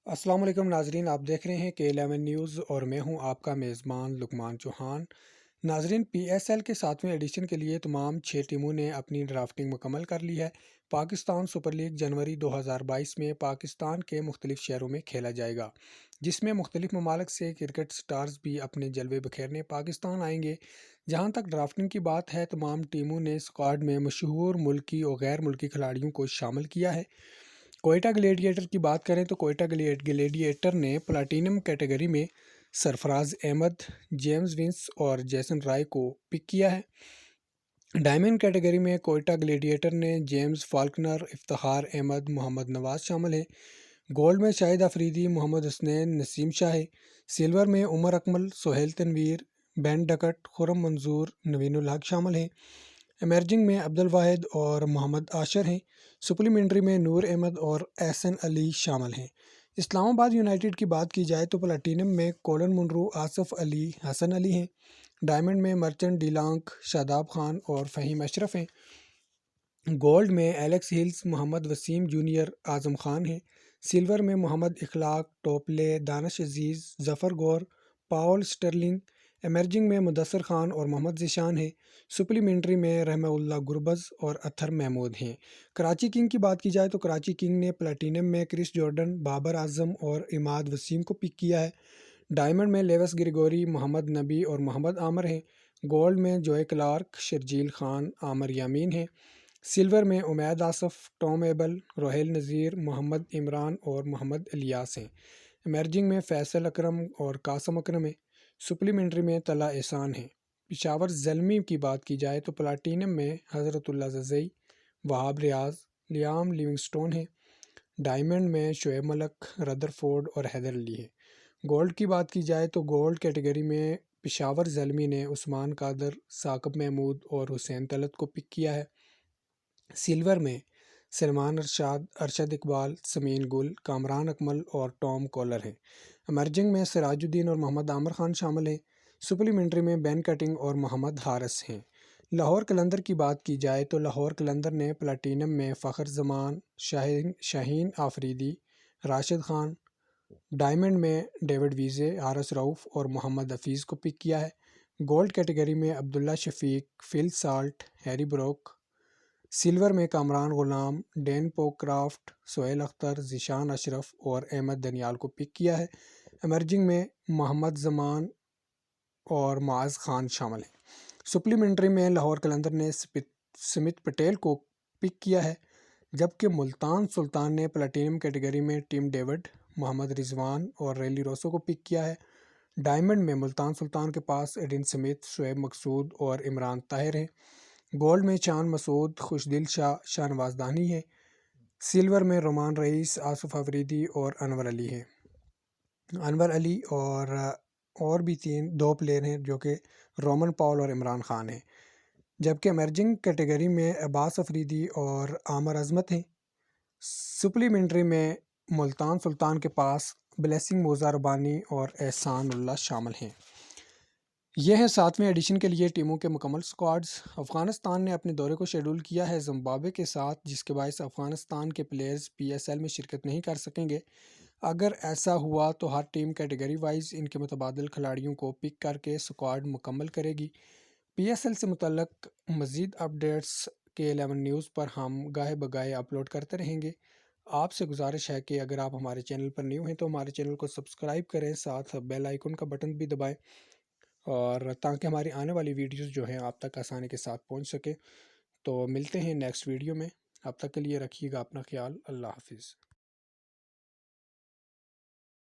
السلام علیکم ناظرین، آپ دیکھ رہے ہیں K11 نیوز اور میں ہوں آپ کا میزبان لقمان چوہان۔ ناظرین، پی ایس ایل کے 7ویں ایڈیشن کے لیے تمام 6 ٹیموں نے اپنی ڈرافٹنگ مکمل کر لی ہے۔ پاکستان سپر لیگ جنوری 2022 میں پاکستان کے مختلف شہروں میں کھیلا جائے گا، جس میں مختلف ممالک سے کرکٹ سٹارز بھی اپنے جلوے بکھیرنے پاکستان آئیں گے۔ جہاں تک ڈرافٹنگ کی بات ہے، تمام ٹیموں نے اسکواڈ میں مشہور ملکی اور غیر ملکی کھلاڑیوں کو شامل کیا ہے۔ کوئٹہ گلیڈیٹر کی بات کریں تو کوئٹہ گلیڈیٹر نے پلاٹینم کیٹیگری میں سرفراز احمد، جیمز ونس اور جیسن رائے کو پک کیا ہے۔ ڈائمنڈ کیٹیگری میں کوئٹہ گلیڈیٹر نے جیمز فالکنر، افتخار احمد، محمد نواز شامل ہیں۔ گولڈ میں شاہد افریدی، محمد حسنین، نسیم شاہ۔ سلور میں عمر اکمل، سہیل تنویر، بین ڈکٹ، خرم منظور، نوین الحق شامل ہیں۔ ایمرجنگ میں عبد الواحد اور محمد عاشر ہیں۔ سپلیمنٹری میں نور احمد اور احسن علی شامل ہیں۔ اسلام آباد یونائیٹڈ کی بات کی جائے تو پلاٹینم میں کولن منرو، آصف علی، حسن علی ہیں۔ ڈائمنڈ میں مرچنٹ، ڈی لانک، شاداب خان اور فہیم اشرف ہیں۔ گولڈ میں ایلیکس ہلز، محمد وسیم جونیئر، اعظم خان ہیں۔ سلور میں محمد اخلاق، ٹوپلے، دانش عزیز، ظفر گور، پاول سٹرلنگ۔ ایمرجنگ میں مدثر خان اور محمد ذیشان ہیں۔ سپلیمنٹری میں رحمہ اللہ گربز اور اطہر محمود ہیں۔ کراچی کنگ کی بات کی جائے تو کراچی کنگ نے پلاٹینم میں کرس جارڈن، بابر اعظم اور اماد وسیم کو پک کیا ہے۔ ڈائمنڈ میں لیوس گریگوری، محمد نبی اور محمد عامر ہیں۔ گولڈ میں جوئے کلارک، شرجیل خان، عامر یامین ہیں۔ سلور میں عمید آصف، ٹام ایبل، روہیل نذیر، محمد عمران اور محمد الیاس ہیں۔ ایمرجنگ میں فیصل اکرم اور قاسم اکرم ہیں۔ سپلیمنٹری میں طلع احسان ہیں۔ پشاور زلمی کی بات کی جائے تو پلاٹینم میں حضرت اللہ زئی، وہاب ریاض، لیام لیونگسٹون ہیں۔ ڈائمنڈ میں شعیب ملک، ردر فورڈ اور حیدر علی ہیں۔ گولڈ کی بات کی جائے تو گولڈ کیٹیگری میں پشاور زلمی نے عثمان قادر، ثاقب محمود اور حسین طلعت کو پک کیا ہے۔ سلور میں سلمان ارشد اقبال، سمین گل، کامران اکمل اور ٹام کولر ہیں۔ ایمرجنگ میں سراج الدین اور محمد عامر خان شامل ہیں۔ سپلیمنٹری میں بین کٹنگ اور محمد حارث ہیں۔ لاہور قلندر کی بات کی جائے تو لاہور قلندر نے پلاٹینم میں فخر زمان، شاہین آفریدی، راشد خان۔ ڈائمنڈ میں ڈیوڈ ویزے، حارث رؤف اور محمد حفیظ کو پک کیا ہے۔ گولڈ کیٹیگری میں عبداللہ شفیق، فل سالٹ، ہیری بروک۔ سلور میں کامران غلام، ڈین پوکرافٹ، سہیل اختر، ذیشان اشرف اور احمد دنیال کو پک کیا ہے۔ ایمرجنگ میں محمد زمان اور معاذ خان شامل ہیں۔ سپلیمنٹری میں لاہور قلندر نے سمت پٹیل کو پک کیا ہے، جبکہ ملتان سلطان نے پلاٹینم کیٹیگری میں ٹیم ڈیوڈ، محمد رضوان اور ریلی روسو کو پک کیا ہے۔ ڈائمنڈ میں ملتان سلطان کے پاس ایڈن سمتھ، شعیب مقصود اور عمران طاہر ہیں۔ گولڈ میں چاند مسعود، خوشدل شاہ، شاہنواز دانی ہیں۔ سلور میں رومان رئیس، آصف افریدی اور انور علی ہیں۔ انور علی اور بھی دو پلیئر ہیں جو کہ رومن پاول اور عمران خان ہیں، جبکہ ایمرجنگ کیٹیگری میں عباس افریدی اور عامر عظمت ہیں۔ سپلیمنٹری میں ملتان سلطان کے پاس بلیسنگ موزہ ربانی اور احسان اللہ شامل ہیں۔ یہ ہیں 7ویں ایڈیشن کے لیے ٹیموں کے مکمل سکواڈز۔ افغانستان نے اپنے دورے کو شیڈول کیا ہے زمبابوے کے ساتھ، جس کے باعث افغانستان کے پلیئرز پی ایس ایل میں شرکت نہیں کر سکیں گے۔ اگر ایسا ہوا تو ہر ٹیم کیٹیگری وائز ان کے متبادل کھلاڑیوں کو پک کر کے سکواڈ مکمل کرے گی۔ پی ایس ایل سے متعلق مزید اپڈیٹس K11 نیوز پر ہم گاہے بگاہے اپلوڈ کرتے رہیں گے۔ آپ سے گزارش ہے کہ اگر آپ ہمارے چینل پر نیو ہیں تو ہمارے چینل کو سبسکرائب کریں، ساتھ بیل آئیکن کا بٹن بھی دبائیں، اور تاکہ ہماری آنے والی ویڈیوز جو ہیں آپ تک آسانی کے ساتھ پہنچ سکے۔ تو ملتے ہیں نیکسٹ ویڈیو میں، اب تک کے لیے رکھیے گا اپنا خیال۔ اللہ حافظ۔